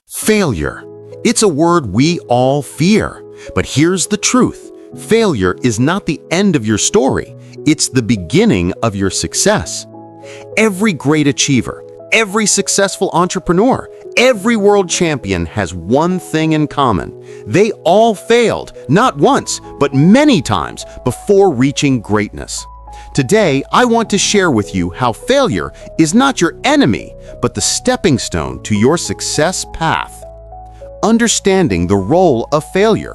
Failure. It's a word we all fear. But here's the truth. Failure is not the end of your story. It's the beginning of your success. Every great achiever, every successful entrepreneur, every world champion has one thing in common. They all failed, not once, but many times before reaching greatness. Today, I want to share with you how failure is not your enemy, but the stepping stone to your success path. Understanding the role of failure.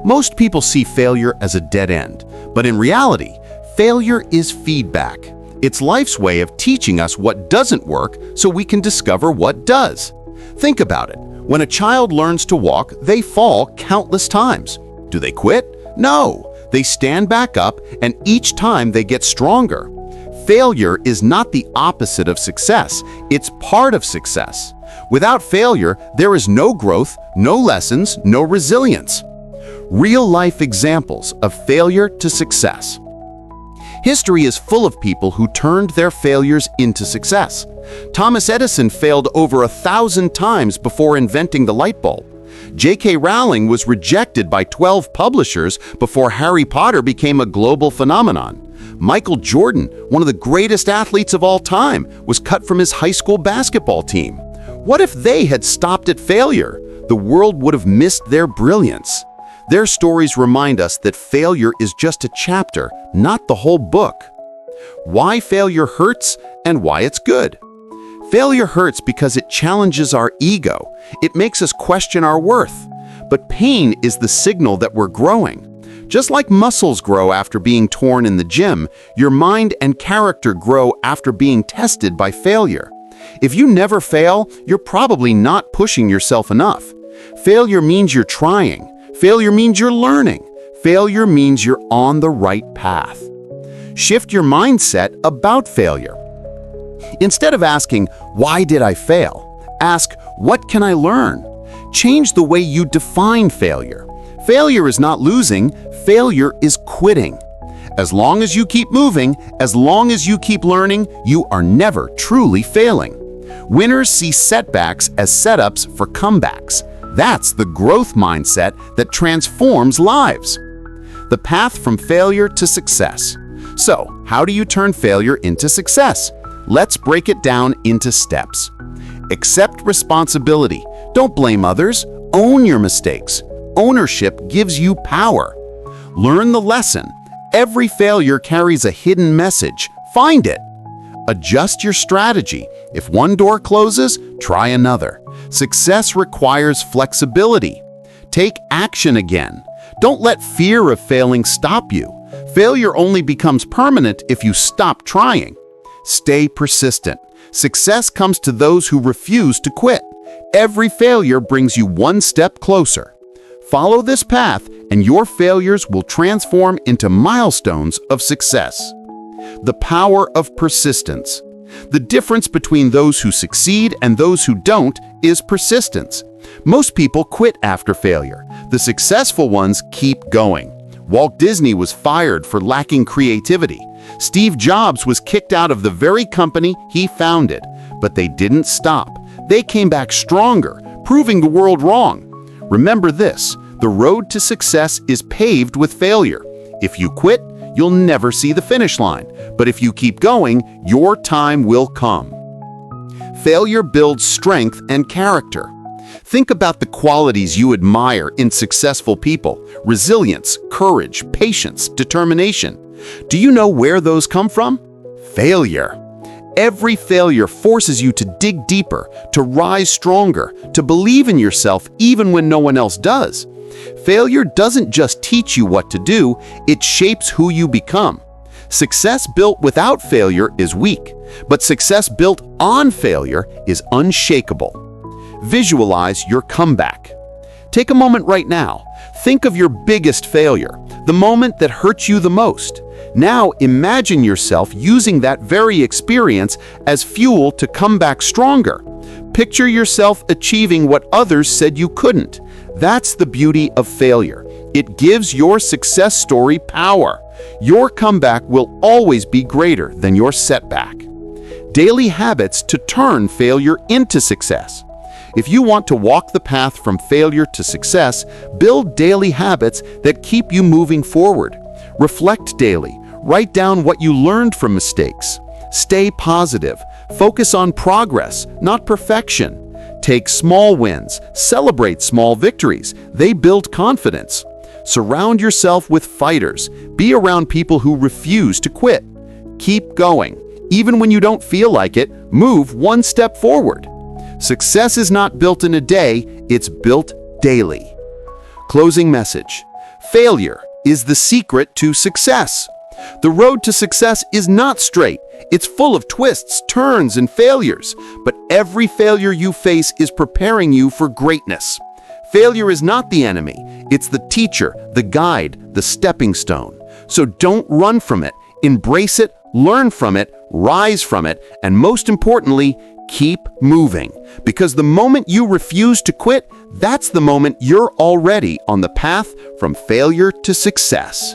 Most people see failure as a dead end, but in reality, failure is feedback. It's life's way of teaching us what doesn't work so we can discover what does. Think about it. When a child learns to walk, they fall countless times. Do they quit? No. They stand back up, and each time they get stronger. Failure is not the opposite of success. It's part of success. Without failure, there is no growth, no lessons, no resilience. Real-life examples of failure to success. History is full of people who turned their failures into success. Thomas Edison failed over 1,000 times before inventing the light bulb. J.K. Rowling was rejected by 12 publishers before Harry Potter became a global phenomenon. Michael Jordan, one of the greatest athletes of all time, was cut from his high school basketball team. What if they had stopped at failure? The world would have missed their brilliance. Their stories remind us that failure is just a chapter, not the whole book. Why failure hurts and why it's good. Failure hurts because it challenges our ego. It makes us question our worth. But pain is the signal that we're growing. Just like muscles grow after being torn in the gym, your mind and character grow after being tested by failure. If you never fail, you're probably not pushing yourself enough. Failure means you're trying. Failure means you're learning. Failure means you're on the right path. Shift your mindset about failure. Instead of asking, "Why did I fail?" ask, "What can I learn?" Change the way you define failure. Failure is not losing, failure is quitting. As long as you keep moving, as long as you keep learning, you are never truly failing. Winners see setbacks as setups for comebacks. That's the growth mindset that transforms lives. The path from failure to success. So, how do you turn failure into success? Let's break it down into steps. Accept responsibility. Don't blame others. Own your mistakes. Ownership gives you power. Learn the lesson. Every failure carries a hidden message. Find it. Adjust your strategy. If one door closes, try another. Success requires flexibility. Take action again. Don't let fear of failing stop you. Failure only becomes permanent if you stop trying. Stay persistent. Success comes to those who refuse to quit. Every failure brings you one step closer. Follow this path, and your failures will transform into milestones of success. The power of persistence. The difference between those who succeed and those who don't is persistence. Most people quit after failure. The successful ones keep going. Walt Disney was fired for lacking creativity. Steve Jobs was kicked out of the very company he founded. But they didn't stop. They came back stronger, proving the world wrong. Remember this, the road to success is paved with failure. If you quit, you'll never see the finish line. But if you keep going, your time will come. Failure builds strength and character. Think about the qualities you admire in successful people: resilience, courage, patience, determination. Do you know where those come from? Failure. Every failure forces you to dig deeper, to rise stronger, to believe in yourself even when no one else does. Failure doesn't just teach you what to do, it shapes who you become. Success built without failure is weak, but success built on failure is unshakable. Visualize your comeback. Take a moment right now. Think of your biggest failure, the moment that hurt you the most. Now imagine yourself using that very experience as fuel to come back stronger. Picture yourself achieving what others said you couldn't. That's the beauty of failure. It gives your success story power. Your comeback will always be greater than your setback. Daily habits to turn failure into success. If you want to walk the path from failure to success, build daily habits that keep you moving forward. Reflect daily. Write down what you learned from mistakes. Stay positive. Focus on progress, not perfection. Take small wins. Celebrate small victories. They build confidence. Surround yourself with fighters. Be around people who refuse to quit. Keep going. Even when you don't feel like it, move one step forward. Success is not built in a day, it's built daily. Closing message. Failure is the secret to success. The road to success is not straight. It's full of twists, turns, and failures. But every failure you face is preparing you for greatness. Failure is not the enemy. It's the teacher, the guide, the stepping stone. So don't run from it. Embrace it, learn from it, rise from it, and most importantly, keep moving. Because the moment you refuse to quit, that's the moment you're already on the path from failure to success.